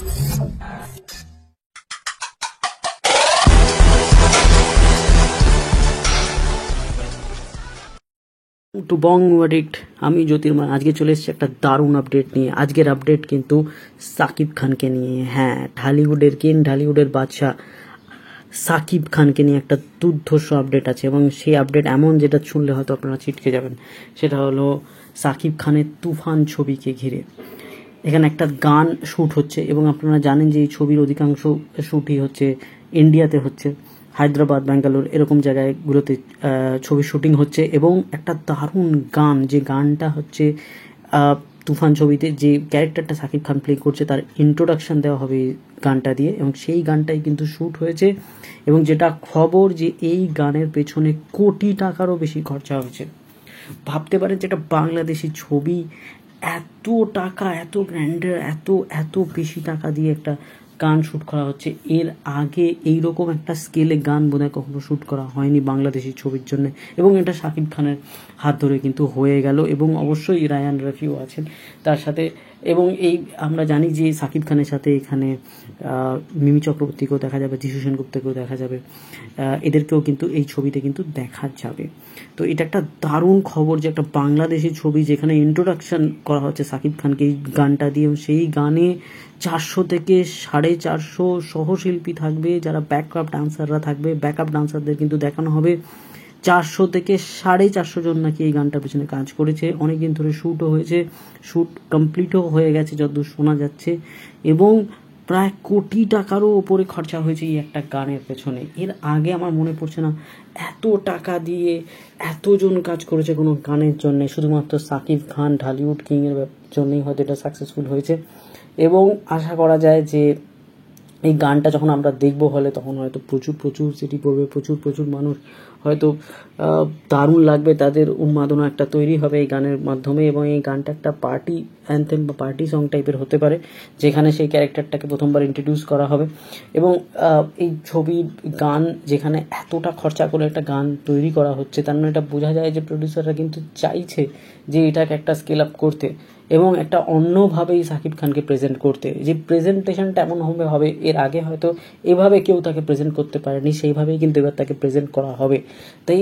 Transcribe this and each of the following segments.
Two বং ওয়াডিক্ট, আমি জ্যোতির্ময়। আজকে চলে এসেছি একটা দারুণ আপডেট নিয়ে। আজকের আপডেট কিন্তু সাকিব খানকে নিয়ে। হ্যাঁ, ঢালিউডের কিং, ঢালিউডের বাদশাহ সাকিব খানকে নিয়ে একটা দুর্ধর্ষ আপডেট আছে, এবং সেই আপডেট এমন যেটা শুনলে হয়তো আপনারা ছিটকে যাবেন। সেটা হলো সাকিব খানের তুফান ছবিকে ঘিরে এখানে একটা গান শ্যুট হচ্ছে, এবং আপনারা জানেন যে এই ছবির অধিকাংশ শ্যুটই হচ্ছে ইন্ডিয়াতে হচ্ছে, হায়দ্রাবাদ, ব্যাঙ্গালোর এরকম জায়গাগুলোতে ছবির শুটিং হচ্ছে। এবং একটা দারুণ গান, যে গানটা হচ্ছে তুফান ছবিতে যে ক্যারেক্টারটা সাকিব খান প্লে করছে তার ইন্ট্রোডাকশন দেওয়া হবে এই গানটা দিয়ে, এবং সেই গানটাই কিন্তু শ্যুট হয়েছে। এবং যেটা খবর যে এই গানের পেছনে কোটি টাকারও বেশি খরচা হয়েছে। ভাবতে পারেন যেটা বাংলাদেশি ছবি, এত টাকা, এত ব্র্যান্ডের, এত বেশি টাকা দিয়ে একটা গান শ্যুট করা হচ্ছে। এর আগে এইরকম একটা স্কেলে গান বোধহয় কখনো শ্যুট করা হয়নি বাংলাদেশি ছবির জন্য, এবং এটা সাকিব খানের হাত ধরে কিন্তু হয়ে গেল। এবং অবশ্যই রায়ান রাফিও আছেন তার সাথে। এবং এই আমরা জানি যে সাকিব খানের সাথে এখানে মিমি চক্রবর্তীকেও দেখা যাবে, যিশু সেনগুপ্তকেও দেখা যাবে, এদেরকেও কিন্তু এই ছবিতে কিন্তু দেখা যাবে। তো এটা একটা দারুণ খবর যে একটা বাংলাদেশি ছবি যেখানে ইন্ট্রোডাকশন করা হচ্ছে সাকিব খানকে এই গানটা দিয়ে, সেই গানে 400 থেকে 450 সহশিল্পী থাকবে, যারা ব্যাকআপ ডান্সাররা থাকবে। ব্যাকআপ ডান্সারদের কিন্তু দেখানো হবে 400 থেকে 450 জন নাকি এই গানটার পেছনে কাজ করেছে। অনেকদিন ধরে শ্যুটও হয়েছে, শ্যুট কমপ্লিটও হয়ে গেছে যতদূর শোনা যাচ্ছে, এবং প্রায় কোটি টাকারও ওপরে খরচা হয়েছে এই একটা গানের পেছনে। এর আগে আমার মনে পড়ছে না এত টাকা দিয়ে এতজন কাজ করেছে কোনো গানের জন্যে। শুধুমাত্র সাকিব খান ঢালিউড কিংয়ের জন্যই হয়তো এটা সাকসেসফুল হয়েছে, এবং আশা করা যায় যে এই গানটা যখন আমরা দেখবো হলে তখন হয়তো প্রচুর সিটি পড়বে, প্রচুর মানুষ হয়তো দারুণ লাগবে, তাদের উন্মাদনা একটা তৈরি হবে এই গানের মাধ্যমে। এবং এই গানটা একটা পার্টি অ্যান্থেম বা পার্টি সং টাইপের হতে পারে, যেখানে সেই ক্যারেক্টারটাকে প্রথমবার ইন্ট্রোডিউস করা হবে। এবং এই ছবির গান যেখানে এতটা খরচা করে একটা গান তৈরি করা হচ্ছে, তার মানে এটা বোঝা যায় যে প্রডিউসাররা কিন্তু চাইছে যে এটাকে একটা স্কেল আপ করতে, এবং একটা অন্যভাবেই সাকিব খানকে প্রেজেন্ট করতে। যে প্রেজেন্টেশনটা এমনভাবে হবে, এর আগে হয়তো এভাবে কেউ তাকে প্রেজেন্ট করতে পারেনি, সেইভাবেই কিন্তু এবার তাকে প্রেজেন্ট করা হবে। তাই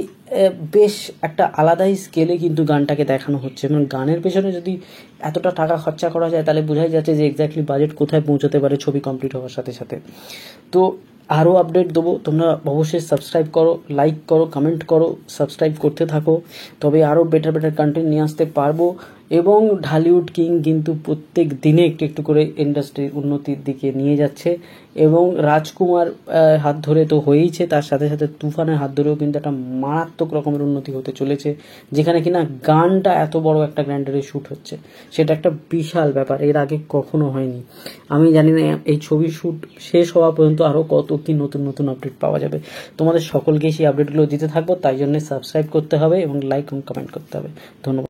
বেশ একটা আলাদাই স্কেলে কিন্তু গানটাকে দেখানো হচ্ছে। এবং গানের পেছনে যদি এতটা টাকা খরচা করা যায় তাহলে বোঝাই যাচ্ছে যে এক্স্যাক্টলি বাজেট কোথায় পৌঁছতে পারে ছবি কমপ্লিট হওয়ার সাথে সাথে। তো আরও আপডেট দেবো, তোমরা অবশ্যই সাবস্ক্রাইব করো, লাইক করো, কমেন্ট করো, সাবস্ক্রাইব করতে থাকো, তবে আরও বেটার কন্টেন্ট নিয়ে আসতে পারবো। এবং ঢালিউড কিং কিন্তু প্রত্যেক দিনে একটু করে ইন্ডাস্ট্রির উন্নতির দিকে নিয়ে যাচ্ছে, এবং রাজকুমার হাত ধরে তো হয়েইছে, তার সাথে সাথে তুফানের হাত ধরেও কিন্তু একটা মারাত্মক রকমের উন্নতি হতে চলেছে, যেখানে কিনা গানটা এত বড় একটা গ্র্যান্ডারে শ্যুট হচ্ছে, সেটা একটা বিশাল ব্যাপার, এর আগে কখনো হয়নি। আমি জানি না এই ছবির শ্যুট শেষ হওয়া পর্যন্ত আরও কত কি নতুন আপডেট পাওয়া যাবে। তোমাদের সকলকে সেই আপডেটগুলো দিতে থাকবো, তাই জন্য সাবস্ক্রাইব করতে হবে এবং লাইক এবং কমেন্ট করতে হবে। ধন্যবাদ।